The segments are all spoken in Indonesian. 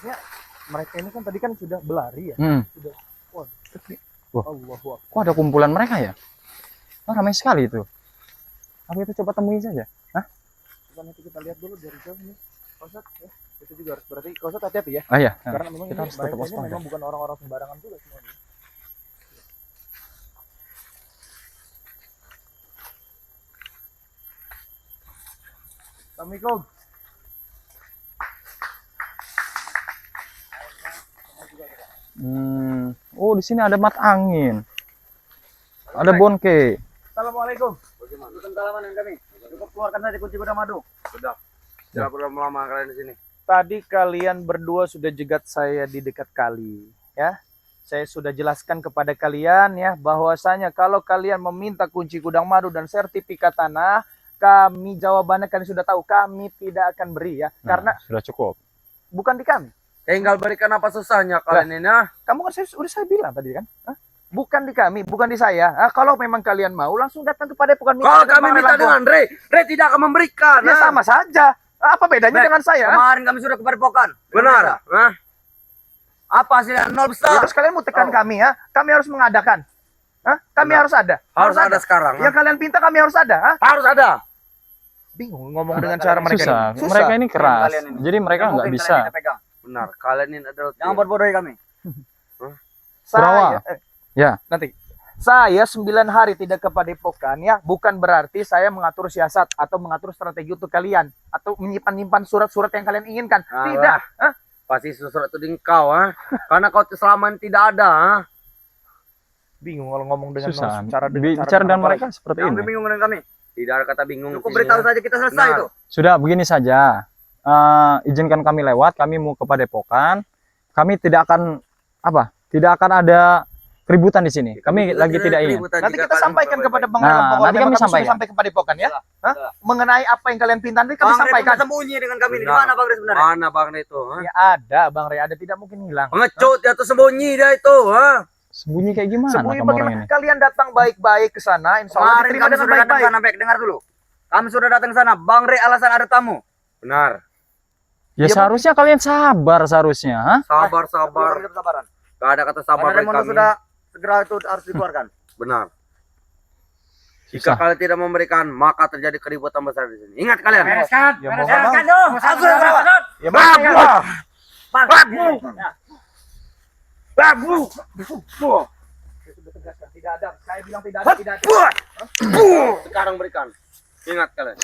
Ya, mereka ini kan tadi kan sudah berlari ya. Sudah. Wah. Allahu Akbar. Kok ada kumpulan mereka ya? Oh, ramai sekali itu. Apa itu, coba temui saja. Hah? Coba nanti kita lihat dulu dari jauh nih. Kosat ya. Itu juga harus berarti Kosat hati-hati ya. Ah iya. Karena memang kita harus tetap mereka ini waspada. memang bukan orang-orang sembarangan juga semuanya. Assalamualaikum. Oh, di sini ada mat angin. Ada bonke. Assalamualaikum. Bagaimana? Salaman dengan kami. Cukup keluarkan saja kunci gudang madu. Sudah. Tidak perlu lama kalian di sini. Tadi kalian berdua sudah jegat saya di dekat kali, ya. Saya sudah jelaskan kepada kalian ya bahwasanya kalau kalian meminta kunci gudang madu dan sertifikat tanah, kami jawabannya kalian sudah tahu, kami tidak akan beri ya. Karena sudah cukup. bukan di kami. Tinggal berikan apa susahnya kalian ini. Kamu kan sudah saya bilang tadi kan? Bukan di kami, bukan di saya. Kalau memang kalian mau langsung datang kepada bukan Kalau kami minta dengan Re tidak akan memberikan. Ya sama saja. Apa bedanya dengan saya? Kemarin kami sudah kepadepokan. Benar. Apa hasilnya? Nol besar. Terus kalian mau tekan kami ya? Kami harus mengadakan. Kami harus ada. Harus ada sekarang. Yang kalian pinta kami harus ada. Harus ada. Bingung ngomong dengan cara mereka. Susah. Mereka ini keras. Jadi mereka nggak bisa. Benar. Kalian ini adalah jangan bodoh kami. Kurawa. Ya. Nanti. Saya 9 hari tidak ke Padepokan ya, bukan berarti saya mengatur siasat atau mengatur strategi untuk kalian atau menyimpan surat-surat yang kalian inginkan. Tidak. Pasti surat itu di engkau, karena kau selama ini tidak ada. Bingung kalau ngomong dengan Susah. cara Bicara dengan mereka seperti Jangan ini. bingung dengan kami. Tidak ada kata bingung. Cukup beritahu saja kita selesai itu. Sudah, begini saja. Izinkan kami lewat, kami mau ke Padepokan. Kami tidak akan tidak akan ada keributan di sini. Kami lagi tidak ingin. Nanti kita sampaikan kepada Bang Lampung. Nanti kami sampaikan sampai ke Padepokan ya. Mengenai apa yang kalian pinta nanti kami sampaikan. Sembunyi dengan kami di mana Bang Re sebenarnya? Mana Bang Re itu? Ya ada Bang Re, ada, tidak mungkin hilang. Pengecut dia tuh sembunyi dia itu, Sembunyi kayak gimana Sembunyi kamu orang bagaimana? ini? Kalian datang baik-baik ke sana, insya Allah Kemarin diterima kami dengan sudah datang ke baik-baik. sana, baik dengar dulu. Kami sudah datang ke sana, Bang Re alasan ada tamu. Benar. Ya seharusnya kalian sabar seharusnya. Sabar. Kesabaran. Gak ada kata sabar dari Raimondo kami. sudah segera itu harus dikeluarkan. Benar. Jika Susah. kalian tidak memberikan, maka terjadi keributan besar di sini. Ingat kalian. Bereskan. Ya, mohon Bereskan maaf. tuh. Ya, Bang. Babu. Saya sudah tegaskan, tidak ada. Saya bilang tidak ada. Sekarang berikan. Ingat kalian.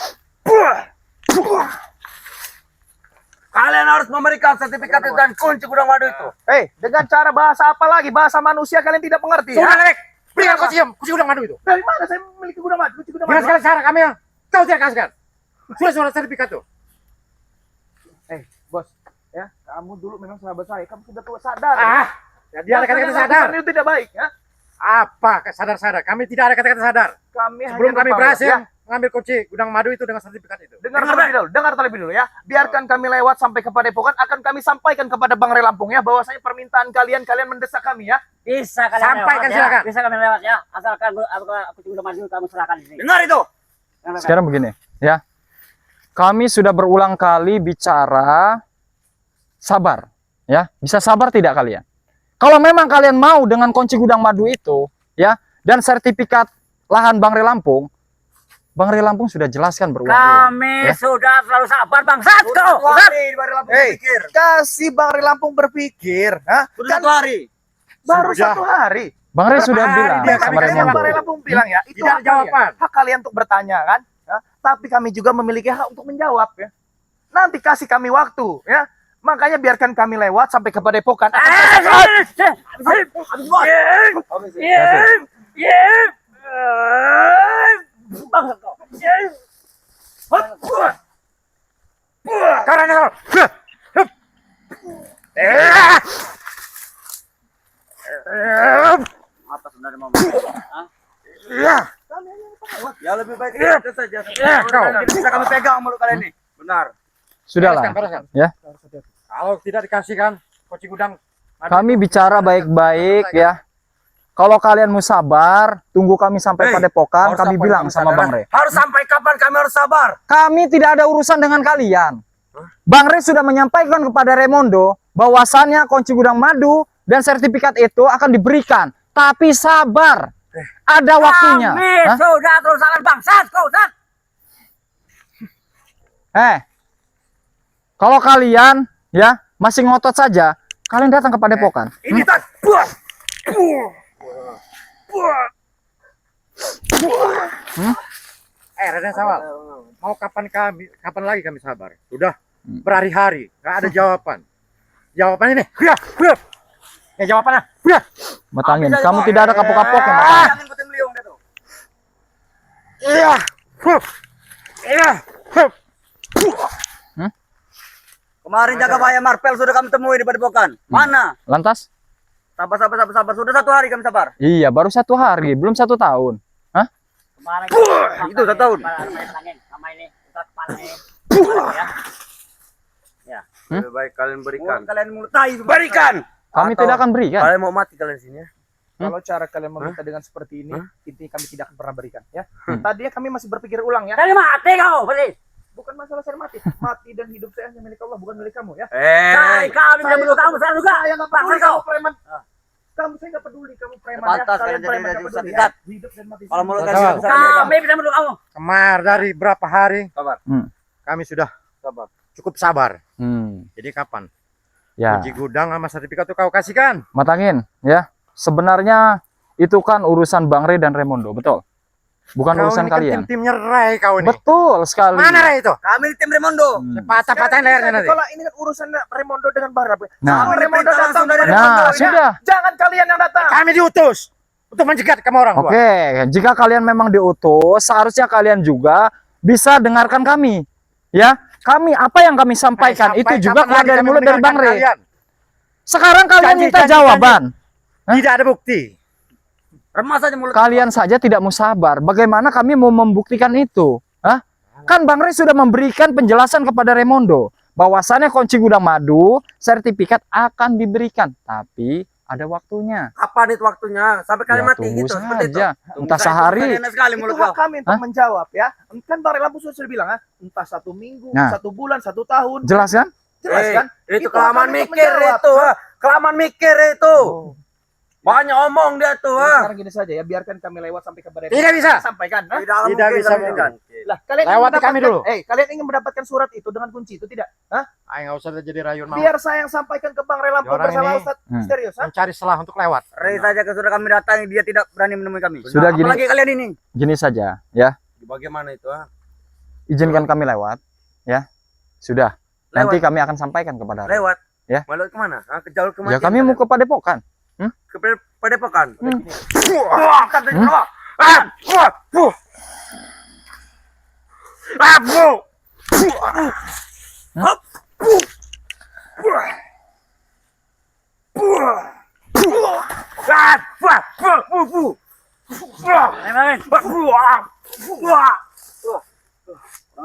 Kalian harus memberikan sertifikat itu dan kunci gudang madu itu. Dengan cara bahasa apa lagi? Bahasa manusia kalian tidak mengerti. Sudah, ya? Lek. Berikan kunci gudang madu itu. Dari mana saya memiliki gudang madu? Kunci gudang Dengan madu. sekali cara kami yang kau tidak kasihkan. Sudah sertifikat tuh. Bos, ya, kamu dulu memang sahabat saya. Kamu sudah tua sadar. Jadi ada kata-kata sadar. Itu tidak baik, ya. Apa sadar-sadar? Kami tidak ada kata-kata sadar. Kami Sebelum hanya kami lupa, berhasil ya. mengambil kunci gudang madu itu dengan sertifikat itu. Dengar terlebih dulu ya. Biarkan kami lewat sampai ke Padepokan, akan kami sampaikan kepada Bang Re Lampung ya bahwasanya permintaan kalian mendesak kami ya. Bisa kalian Sampaikan, lewat, silakan. ya. Bisa kalian lewat ya. Asalkan kunci gudang madu kamu serahkan di sini. Dengar itu. Sekarang begini, ya. Kami sudah berulang kali bicara sabar, ya. Bisa sabar tidak kalian? Kalau memang kalian mau dengan kunci gudang madu itu, ya, dan sertifikat lahan Bang Re Lampung, Bang Re Lampung sudah jelaskan berulang-ulang. Kami ya. sudah selalu sabar bangsat kau. Kasih Bang Re Lampung berpikir, Sudah 1 hari. baru Sudah. 1 hari. Bang Re Berapa sudah hari bilang dia sama kami kasih Raimondo. Bang Re Lampung bilang ya, itu Tidak hak ada jawaban. kalian. Hak kalian untuk bertanya kan, ya. Tapi kami juga memiliki hak untuk menjawab ya. Nanti kasih kami waktu ya. Makanya biarkan kami lewat sampai ke Padepokan. Bangsat kau. Karena Apa sebenarnya mau? Ya lebih baik kita saja. Tidak bisa kami pegang mulut kalian ini. Benar. Sudahlah, Bereskan. ya. Kalau tidak dikasihkan kunci gudang madu Kami itu, bicara baik-baik ya. Kalau kalian mau sabar, tunggu kami sampai Padepokan, harus kami sampai bilang kami sama sadar. Bang Re. Harus sampai kapan kami harus sabar? Kami tidak ada urusan dengan kalian. Bang Re sudah menyampaikan kepada Raimondo bahwasannya kunci gudang madu dan sertifikat itu akan diberikan. Tapi sabar, ada waktunya. Kami Hah? sudah kerusakan bangsat, kau Sat. Kalau kalian ya masih ngotot saja, kalian datang ke Padepokan. Ini Sat. Buah. Raden Sawal, mau kapan lagi kami sabar? Sudah berhari-hari, nggak ada jawaban. Jawaban ini, ya jawabannya, Matangin, kamu tidak ada kapok-kapoknya. Jangan ikutin beliau dia tuh. Kemarin jaga bahaya Marpel sudah kami temui di Padepokan. Mana? Lantas? Sabar. Sudah 1 hari kami sabar. Iya, baru 1 hari, belum 1 tahun. Hah? Kemarin Itu 1 tahun. Sama ini kita panen. Ya. Lebih baik kalian berikan. Kalian mulai berikan. Kami Atau tidak akan berikan. Kalian mau mati kalian sini ya? Kalau cara kalian meminta dengan seperti ini, intinya kami tidak akan pernah berikan, ya. Tadinya kami masih berpikir ulang, ya. Dari mati kau, berarti. Bukan masalah saya mati. Mati dan hidup saya hanya milik Allah, bukan milik kamu, ya. Kami tidak perlu kamu saya juga. Saya nggak peduli kamu preman. Kamu saya nggak peduli kamu preman, ya. Pantas Kalian kalian jadi preman nggak dari peduli, Ustaz. ya. Hidup dan mati. Kalau mulut Sabar. kalian Kami tidak perlu kamu. Kemar dari berapa hari? Sabar. Kami sudah Sabar. cukup sabar. Hmm, Jadi kapan? ya. Kunci gudang sama sertifikat itu kau kasihkan. Matangin, ya. Sebenarnya itu kan urusan Bang Rey dan Raimondo, betul? Bukan Kau urusan ini kan kalian. tim-timnya Rai kau ini. Betul sekali. Mana Rai itu? Kami di tim Remondo. Patah-patahin lehernya nanti. Kalau ini kan urusan Raimondo dengan Bang Rabe. Nah. Kalau Raimondo Perintah datang langsung dari dari Nah, Raimondo, ya. sudah. Jangan kalian yang datang. Kami diutus untuk mencegat kamu orang tua. Oke, jika kalian memang diutus, seharusnya kalian juga bisa dengarkan kami. Ya, apa yang kami sampaikan itu juga keluar dari mulut dari Bang Rey. Sekarang kalian minta jawaban. Tidak ada bukti. Remas aja mulut. Kalian saja tidak mau sabar. Bagaimana kami mau membuktikan itu? Hah? Kan Bang Rey sudah memberikan penjelasan kepada Raimondo bahwasannya kunci gudang madu, sertifikat akan diberikan, tapi ada waktunya. Kapan itu waktunya? Sampai kalian Ya, mati tunggu gitu. Seperti itu. saja. Entah sehari. Enak sekali Itu mulut hak kau. kami untuk Hah? menjawab, ya. Kan Bang Lampu sudah bilang, entah 1 minggu, Nah. 1 bulan, 1 tahun. Jelas kan? Jelas kan? Itu Itu kelamaan hak kami untuk mikir menjawab. itu. Kelamaan mikir itu. Oh. Banyak omong dia tuh. Jadi sekarang gini saja ya, biarkan kami lewat sampai ke Badan. Tidak bisa. Sampaikan. Hah? Tidak bisa mungkin. Lah, kalian Lewati ingin kami dulu. mendapatkan- kalian ingin mendapatkan surat itu dengan kunci itu tidak? Hah? Ayo nggak usah jadi rayun mau. Biar saya yang sampaikan ke Bang Lampu Orang bersama ini- Ustaz. Serius, hah? Mencari celah untuk lewat. Rey saja sudah kami datangi, dia tidak berani menemui kami. Sudah gini. Apalagi kalian ini. Gini saja, ya. Bagaimana itu? Izinkan kami lewat, ya. Sudah. Nanti kami akan sampaikan kepada Rey. Lewat. Ya. Malu kemana? Ke jalur Ya kematian. kami mau ke Padepokan. ke Padepokan.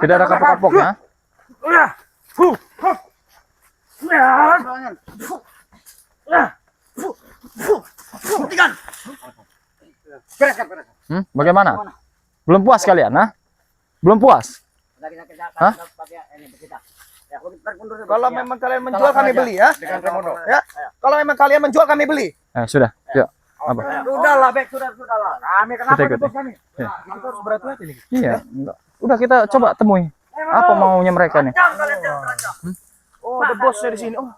Tidak ada kapok-kapoknya. Bagaimana? Belum puas kalian, nah? Belum puas? Hah? Kalau memang kalian menjual kami beli, ya. Ya. Kalau memang kalian menjual kami beli. Sudah. Yuk. Apa? Sudahlah, Bek, sudahlah. Kami Kita kenapa ikut. dibos kami? Ya. Kita harus berhati-hati nih. Iya. Enggak. Udah kita coba temui. Apa maunya mereka nih? Oh, ada bosnya di sini. Oh,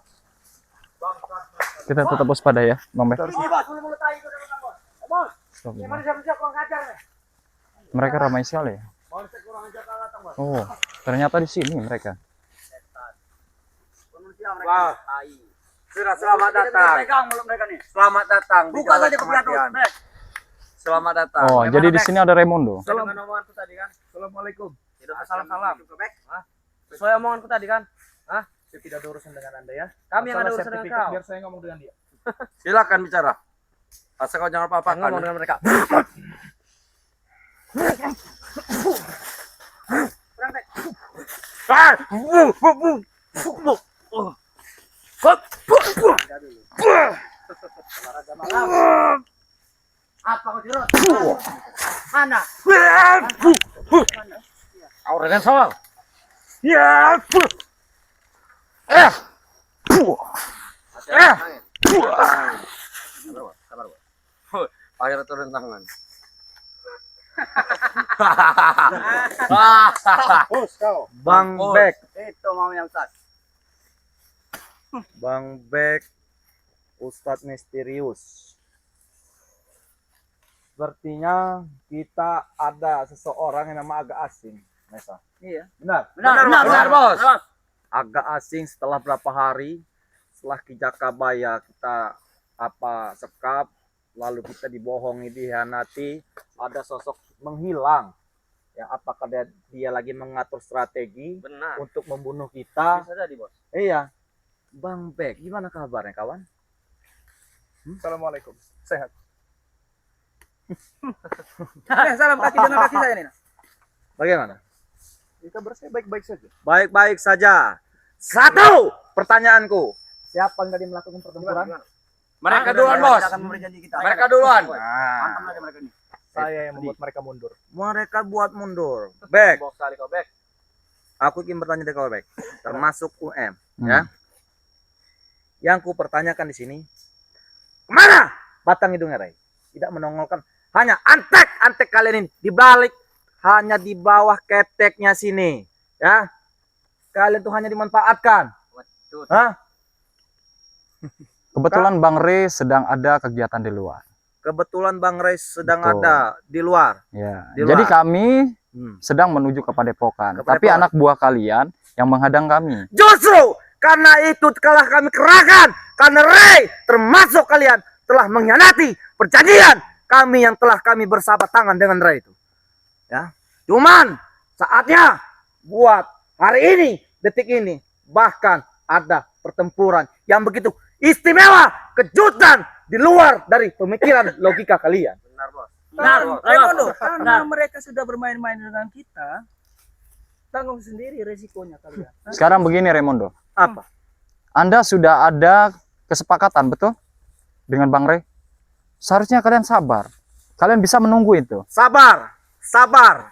Kita tetap waspada ya, Bang Bek. Mereka ramai sekali. Oh, ternyata di sini mereka. Wah. Sudah, selamat datang. Selamat datang. Buka saja kepiatu. Selamat datang. Oh, jadi di sini ada Raimondo. Dengan omonganku tadi kan. Assalamualaikum. Salam. Sesuai omonganku tadi kan. Saya tidak ada urusan dengan Anda, ya. Kami yang ada Masalah urusan dengan sertifikat, kau. biar saya ngomong dengan dia. Silakan bicara. Asal kau jangan apa-apa ngomong dengan mereka. Apa kau jerot? Mana? Kau Raden Sawal. Akhirnya turun tangan. Bos kau. Bang Oh. Bek. Itu maunya Ustaz. Bang Bek, Ustadz misterius. Sepertinya kita ada seseorang yang nama agak asing, Nesa. Iya. Benar? Benar, Bos. Agak asing setelah berapa hari, setelah Kijakabaya kita sekap, lalu kita dibohongi, dihianati, ada sosok menghilang. Ya, apakah dia lagi mengatur strategi Benar. untuk membunuh kita? Bisa jadi, Bos. Iya. Bang Bek, gimana kabarnya kawan? Assalamualaikum. Sehat. Salam kaki dengan kaki saya nih. Bagaimana? Kabar saya baik-baik saja. Baik-baik saja. Satu pertanyaanku. Siapa yang tadi melakukan pertempuran? Mereka duluan, Bos. Akan memberi janji kita. Mereka duluan. Mantap aja mereka ini. Saya yang membuat mereka mundur. Mereka buat mundur. Bek, Bos kali kau Bek. aku ingin bertanya dari kau, Bek. Termasuk UM, ya. Yang ku pertanyakan di sini, kemana batang hidungnya, Ray? Tidak menongolkan. Hanya antek kalian ini di balik, hanya di bawah keteknya sini, ya. Kalian tuh hanya dimanfaatkan. Betul. Hah? Kebetulan Bang Rey sedang ada kegiatan di luar. Kebetulan Bang Ray sedang Betul. ada di luar. Ya. Di Jadi luar. kami Hmm. sedang menuju ke Padepokan. Ke Tapi Padepokan. anak buah kalian yang menghadang kami. Justru karena itu telah kami kerahkan, karena Ray termasuk kalian telah mengkhianati perjanjian kami yang telah kami bersahabat tangan dengan Ray itu. Ya, cuman saatnya buat hari ini, detik ini, bahkan ada pertempuran yang begitu istimewa, kejutan di luar dari pemikiran logika kalian. Benar, Bos. Benar, Raimondo, Benar. karena mereka sudah bermain-main dengan kita, tanggung sendiri resikonya kalian. Sekarang begini Raimondo. Apa? Anda sudah ada kesepakatan, betul? Dengan Bang Rey? Seharusnya kalian sabar. Kalian bisa menunggu itu. Sabar, sabar.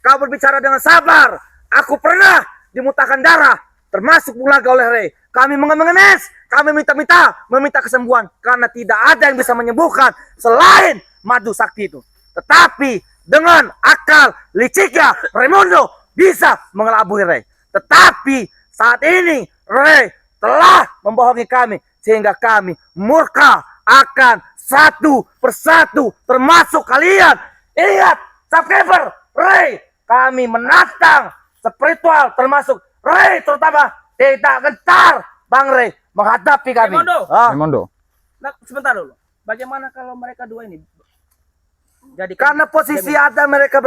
Kau berbicara dengan sabar. Aku pernah dimutahkan darah, termasuk Bulaga oleh Ray. Kami mengemis, kami meminta kesembuhan karena tidak ada yang bisa menyembuhkan selain madu sakti itu. Tetapi dengan akal liciknya Raimondo bisa mengelabui Ray. Tetapi saat ini Ray telah membohongi kami sehingga kami murka akan satu persatu termasuk kalian. Ingat, subscriber Ray, kami menantang spiritual termasuk Ray terutama tidak gentar Bang Ray menghadapi kami. Raimondo. Raimondo. Nah, sebentar dulu. Bagaimana kalau mereka dua ini? Jadi Karena posisi ada mereka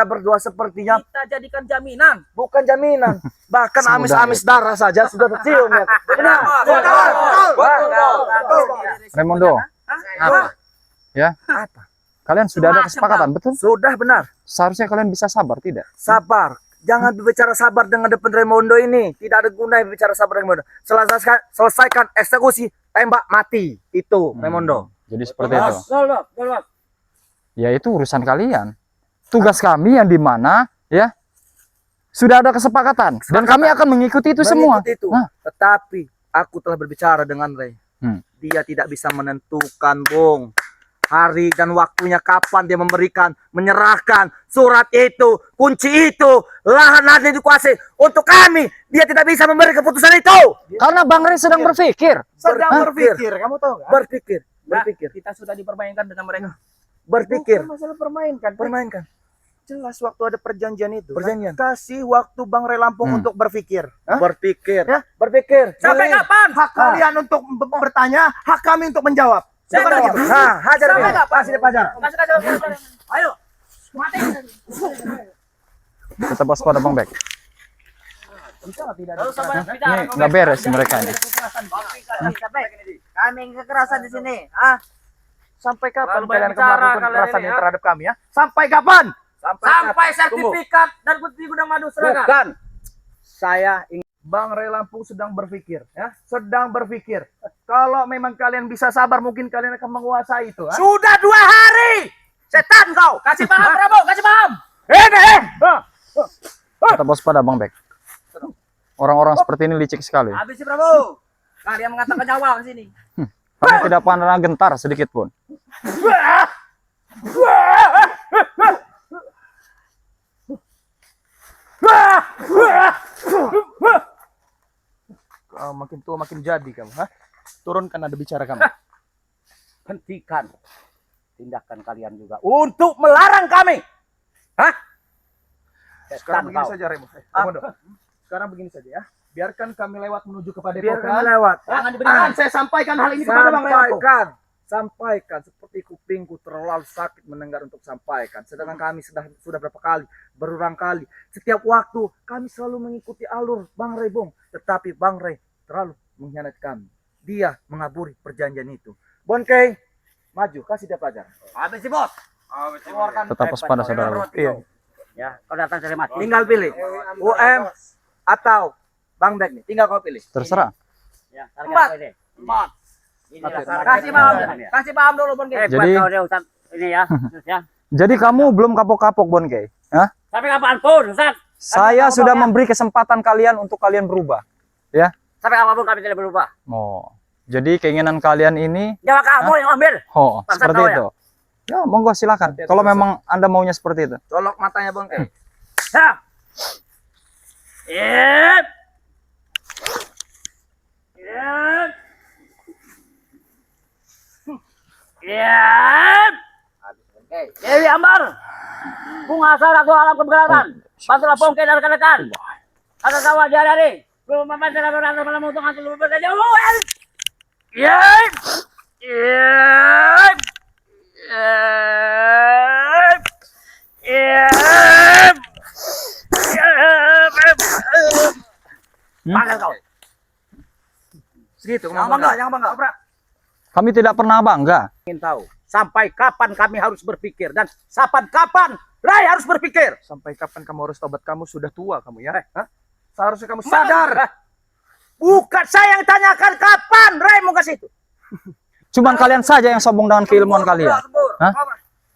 berdua, sepertinya kita jadikan jaminan. bukan jaminan, bahkan Semudah amis-amis itu. darah saja sudah tercium ya. Benar. Raimondo. Apa? Ya. Apa? Kalian sudah ada kesepakatan, betul? Sudah benar. Seharusnya kalian bisa sabar, tidak? Sabar. Jangan berbicara sabar dengan depan Raimondo ini. Tidak ada gunanya berbicara sabar dengan Raimondo. Selesaikan eksekusi, tembak mati. Itu Raimondo. Jadi seperti itu. Bos. Ya itu urusan kalian. Tugas kami yang dimana ya sudah ada kesepakatan dan kami akan mengikuti itu semua. Mengikuti itu. Nah. Tetapi aku telah berbicara dengan Ray. Dia tidak bisa menentukan, Bung, hari dan waktunya kapan dia menyerahkan surat itu, kunci itu, lahan-lahan yang dikuasai untuk kami. Dia tidak bisa memberi keputusan itu. Karena Bang Rey sedang berpikir. Sedang berpikir, kamu tahu nggak? Berpikir. Kita sudah dipermainkan dengan mereka. Berpikir. Bukan masalah permainkan. Permainkan. Jelas waktu ada perjanjian itu. Perjanjian. Kasih waktu Bang Ray Lampung untuk berpikir. Hah? Berpikir. Ya? Berpikir. Sampai kapan? Hak kalian untuk bertanya, hak kami untuk menjawab. Bukan begitu? Nah, hajar Sampai dia. kapan? Kasih dia pajar. Ayo. Tetap waspada Bang Bek. Lalu sama Ini nggak beres mereka ini. Kami kekerasan di sini. Ah, Sampai kapan Lalu kalian bicara melakukan kalian kekerasan ini, ini ya? terhadap kami ya? Sampai kapan? sampai sertifikat dan putih gudang madu seragam. Bukan. Saya ingin Bang Ray Lampung sedang berpikir, ya, sedang berpikir. Kalau memang kalian bisa sabar, mungkin kalian akan menguasai itu. Ha? Sudah 2 hari. Setan kau. Kasih paham, Prabowo. Kasih paham. Tetap waspada Bang Bek. Orang-orang seperti ini licik sekali. Habis sih Prabowo. Kalian mengatakan nyawa ke sini. Kami tidak pernah gentar sedikit pun. Makin tua makin jadi kamu, ha? Turunkan nada bicara kamu. Hentikan tindakan kalian juga untuk melarang kami. Hah? Sekarang Setan begini kau. saja Remo. Remondo. Sekarang begini saja ya. Biarkan kami lewat menuju ke Biar kami Padepokan. lewat. Jangan diberikan. Saya sampaikan hal ini kepada Bang Remoto. Sampaikan seperti kupingku terlalu sakit mendengar untuk sampaikan. Sedangkan kami sudah berapa kali, berulang kali. Setiap waktu kami selalu mengikuti alur Bang Rebong. Tetapi Bang Rey terlalu mengkhianati kami. Dia mengaburi perjanjian itu. Bonkei, maju, kasih dia pelajaran. Habis sih bos. Keluarkan Tetap waspada, saudara. Iya. Ya, kau datang dari mati. Tinggal pilih, UM atau Bang Bek nih. Tinggal kau pilih. Terserah. Ya, Empat. Empat. Inilah Oke, syarat Kasih kita. paham. Kasih paham dulu Bang. Eh, Jadi- buat kau dia Ustaz. Ini ya, Ustaz, ya. Jadi kamu belum kapok-kapok, Bonkei? Hah? Sampai kapanpun, Ustaz. Saya Sampai sudah kapanpun, ya. memberi kesempatan kalian untuk kalian berubah. Ya? Sampai kapanpun kami tidak berubah. Oh. Jadi keinginan kalian ini, Nyawa kamu yang ambil. oh, Pasang seperti kau ya? itu. Ya, monggo silakan. Kalau memang Anda maunya seperti itu. Colok matanya Bonkei. Ya. Yep. Yep. Yep. Dewi Ambar. Bunga Sarago alam keberadaan. Bantulah Bongkei dan rekan-rekan. Agar kawal diadari. Belum membantu laporan malam untuk ngasih lebih berjauh. Yep. Yep. Yep. Yep. Panggil kau. Segitu. Jangan bangga, jangan bangga. Kami tidak pernah bangga. Ingin tahu sampai kapan kami harus berpikir dan sampai kapan Rai harus berpikir. Sampai kapan kamu harus tobat? Kamu sudah tua kamu ya. Hah? Seharusnya kamu sadar. Bukan saya yang tanyakan kapan Rai mau kasih itu. Cuman kalian saja yang sombong dengan keilmuan kalian. Hah?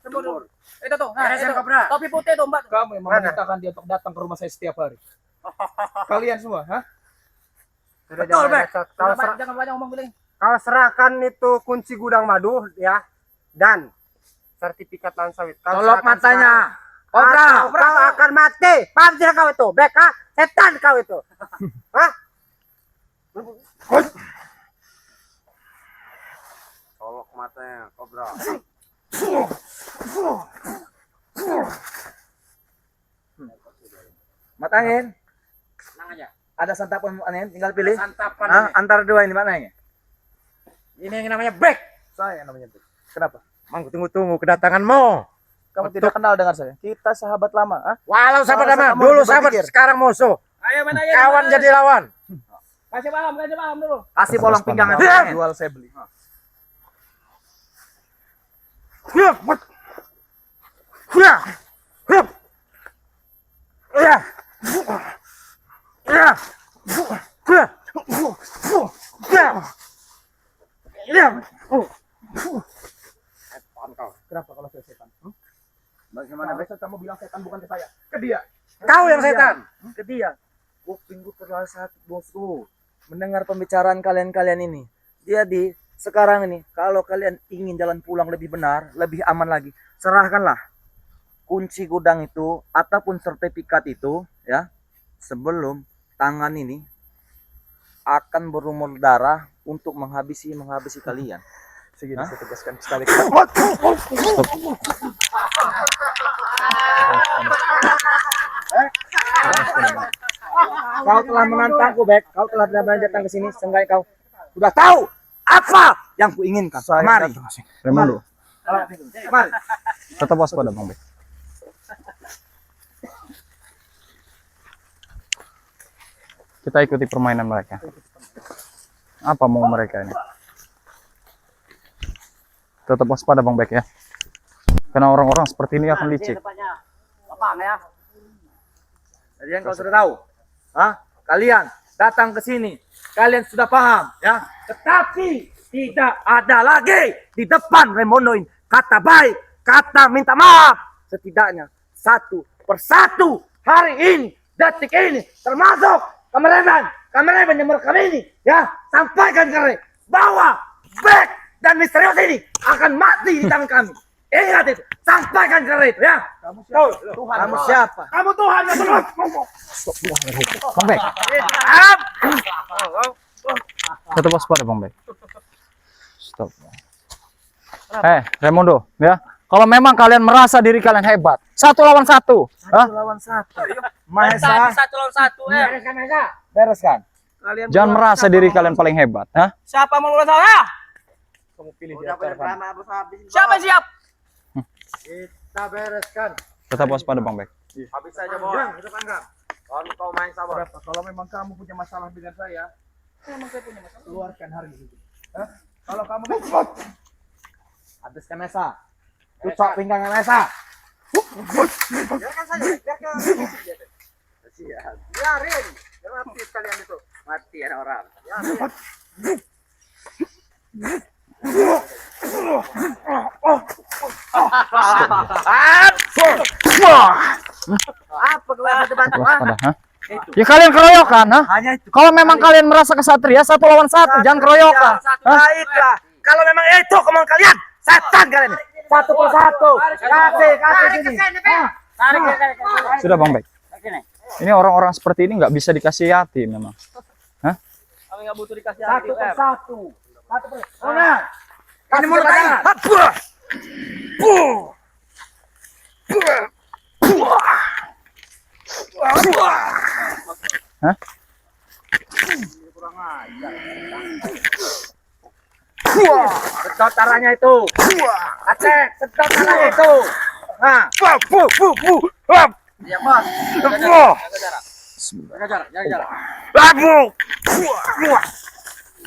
Sembur. Itu tuh. Nah, itu. Topi putih tuh, Mbak. Kamu yang memerintahkan dia untuk datang ke rumah saya setiap hari. Kalian semua, ha? Betul, Bek. Jangan banyak ngomong bilang. Kau serahkan itu kunci gudang madu ya dan sertifikat tanah sawit. Colok matanya. Kau akan mati. Paham tidak kau itu? Bek, ha? Setan kau itu. Hah? Colok matanya, kobra. Matangin. Tenang aja. Ada santapan angin, tinggal pilih. Santapan. Hah? Antara dua ini maknanya. Ini yang namanya break. Saya namanya itu. Kenapa? Mang, tunggu kedatanganmu. Kamu tidak kenal dengan saya. Kita sahabat lama, ha? Walau sahabat Kalau lama, kamu dulu berpikir. sahabat, sekarang musuh. Ayo main aja. Kawan jadi lawan. Kasih paham dulu. Kasih bolong pinggang. Jual saya beli. Kenapa kalau saya setan? Bagaimana? Biasa kamu bilang setan bukan ke saya, ke dia. Kau yang setan. Ke dia. Kupingku terlalu sakit bosku. Mendengar pembicaraan kalian ini. Jadi sekarang ini kalau kalian ingin jalan pulang lebih benar, lebih aman lagi, serahkanlah kunci gudang itu ataupun sertifikat itu ya sebelum tangan ini akan berumur darah untuk menghabisi kalian. Segini Hah? saya tegaskan sekali. Kau telah menantangku, Bek. Kau telah datang ke sini, seenggaknya kau sudah tahu apa yang kuinginkan. Saya Mari. datang sini. Remondo, Mari. tetap waspada, Bang Bek. Kita ikuti permainan mereka. Apa mau mereka ini? Tetap waspada, Bang Bek ya. Karena orang-orang seperti ini akan licik. Tempatnya lapang ya. Jadi kau sudah tahu. Hah? Kalian datang ke sini. Kalian sudah paham, ya. Tetapi tidak ada lagi di depan Remondo ini kata baik, kata minta maaf. Setidaknya satu persatu hari ini, detik ini, termasuk kameramen yang merekam ini, ya, sampaikan ke Ray bahwa Bek dan Misterius ini akan mati di tangan kami. Ingat itu, sampaikan ke Ray itu, ya. Tuhan. Kamu siapa? Kamu Tuhan ya Tuhan. Bang Bek, tetap waspada Bang Bek. Stop. Raimundo, ya. Kalau memang kalian merasa diri kalian hebat, 1 lawan 1. Hah? Lawan satu. Mahesa. 1 lawan 1. Bereskan. Kalian Jangan berdua merasa siapa diri mau- kalian paling hebat, hah? Siapa mau lawan saya? Kamu pilih di Udah atas. berdrama habis habis. Siapa siap? Kita bereskan. Tetap waspada Bang Bek. Habis saja bos. Kita panggang. Kalau kau main sabar. Berapa? Kalau memang kamu punya masalah dengan saya, Memang saya punya masalah. keluarkan hari ini. Hah? Kalau kamu Habiskan Mesa. Tutup pinggang Mesa. Biarkan saja. Biarkan. Kasihan. Biarin. Jangan mati kalian itu. Mati ada orang. Ya, Apa kalian berdebat? Waspada, hah? Ya kalian keroyokan, hah? Hanya itu. Kalau memang kalian merasa kesatria 1 lawan 1, jangan keroyokan. Baiklah. Kalau memang itu kemauan kalian, setan kalian. 1 per 1. Kasih sini. Tarik. Sudah Bang Bek. Sini. Ini orang-orang seperti ini nggak bisa dikasih hati memang. Kami nggak butuh dikasih hati. 1 per 1. 1 per 1. Nah. Ini mulut saya. Hah? Sedot taranya itu. Aceh, sedot taranya itu. Nah. Iya, Bos. Jaga jarak, jaga jarak.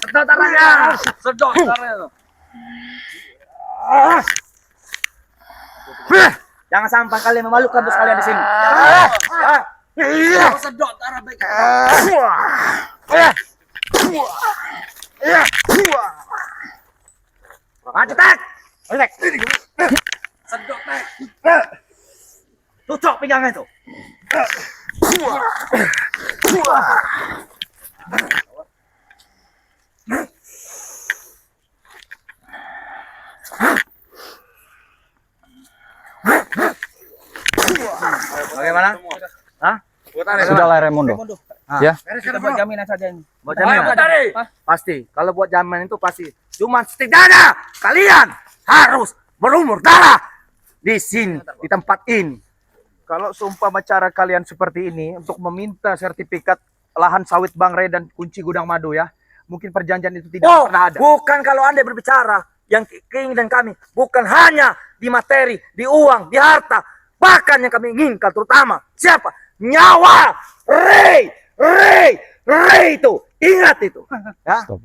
Sedot taranya. Sedot caranya tuh. Jangan sampai kalian memalukan bos kalian di sini. Sedot cara baik. Maju tek. Sedot tek. Tutup pinggangnya itu. Bagaimana? Hah? Sudahlah Raimundo. Ya, Kita buat jaminan saja ini. Buat jaminan? tarik. Pasti. Kalau buat jaminan itu pasti. Cuma setidaknya kalian harus berumur darah di sini, di tempat ini. kalau seumpama cara kalian seperti ini untuk meminta sertifikat lahan sawit Bang Ray dan kunci gudang madu ya, mungkin perjanjian itu tidak Oh, pernah ada. bukan kalau Anda berbicara yang keinginan kami bukan hanya di materi, di uang, di harta, bahkan yang kami inginkan terutama siapa? Nyawa Ray itu. Ingat itu. Ya. stop.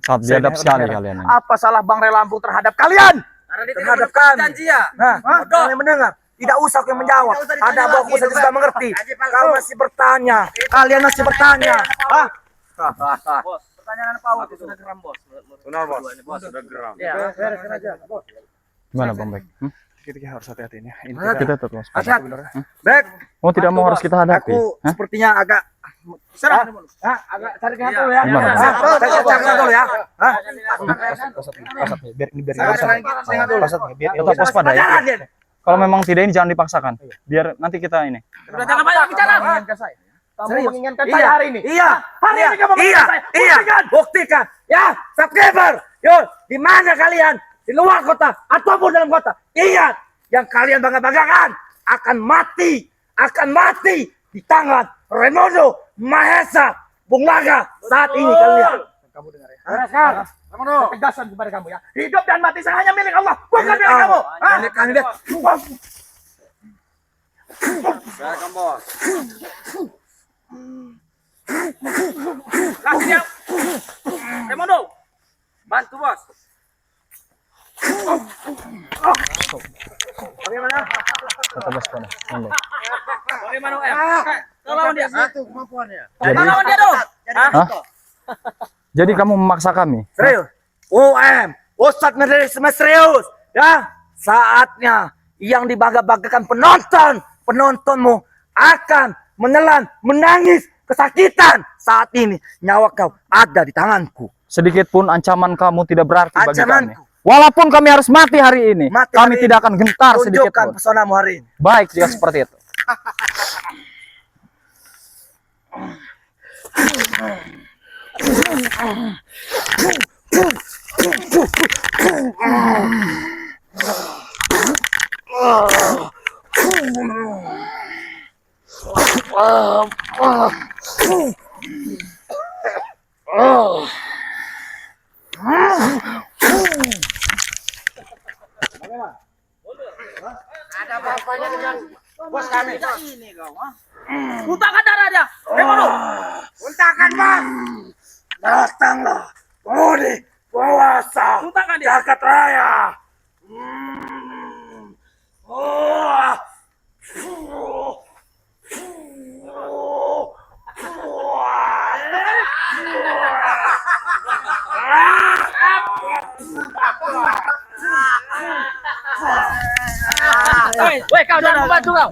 Sangat biadab sekali kalian ini. Apa salah Bang Ray Lampung terhadap kalian? Terhadap kami. Janji ya. Nah, kalian mendengar? Tidak usah kau menjawab. Ada bagus saja sudah mengerti. Kau masih bertanya. Kalian masih bertanya. Hah? Bos, pertanyaan Pak itu sudah geram, Bos. Benar, Bos. Bos sudah geram. Ya. Bereskan aja. Gimana Bang Bek? Kita harus hati-hati ini. Ini Kita tetap waspada. Asad. Baik. Mau tidak mau harus kita hadapi. Aku Hah? sepertinya agak agak cari kena dulu ya. Gimana? Cari kena dulu ya. Hah? biar ini biar Tetap waspada ya. Kalau memang tidak ini jangan dipaksakan. Biar nanti kita ini. Udah jangan banyak bicara. menginginkan saya. Kamu Serius? menginginkan Iya. saya hari ini. Iya. Hari Iya. ini kamu Iya. menginginkan saya. Iya. Buktikan. Buktikan. Ya, subscriber. Yo, di mana kalian? Di luar kota ataupun dalam kota. Ingat, yang kalian bangga-banggakan akan mati di tangan Raimundo Mahesa Bung Laga saat ini kalian. Kamu dengar ya. Bereskan. Tegasan kepada kamu ya. Hidup dan mati saya hanya milik Allah, bukan milik kamu. Hah? Milik kami deh. Silakan, Bos. Lah, siap. Raimundo. Bantu, Bos. Bagaimana? Tetap waspada. Bang Bek. Bagaimana, Em? Kau lawan dia. Itu kemampuannya. Jadi, Kau lawan dia dong. Hah? Jadi kamu memaksa kami? Serius? Ustadz serius. Ya, saatnya yang dibangga-banggakan penontonmu akan menelan, menangis kesakitan. Saat ini nyawa kau ada di tanganku. Sedikit pun ancaman kamu tidak berarti bagi kami. Ancamanku. Walaupun kami harus mati hari ini, Mati kami hari tidak akan gentar sedikit Tunjukkan pun. pesonamu hari ini. Baik jika seperti itu. Ada apa-apanya dengan bos kami? Muntahkan darah dia. Remono. Muntahkan, Bang. Datanglah, penghuni penguasa Muntahkan dia. jagat raya. Woi, kau jangan membantu kau.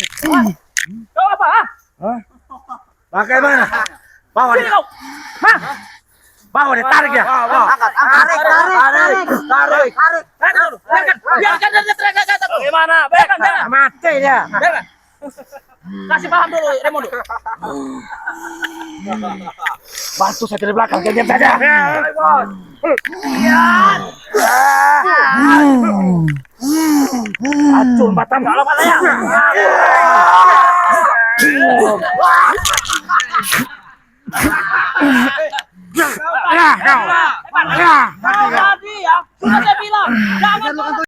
Kau apa? Ha? Bagaimana? Bawa Sini dia, kau. Hah? bawa dia, tarik dia. Biarkan dia teriak kata. Bagaimana? Biarkan. Mati dia. Biarkan. Kasih paham dulu, Remono. Bantu saya dari belakang, diam saja. Acun batam. Kalau apa ya? Tadi ya, sudah saya bilang, jangan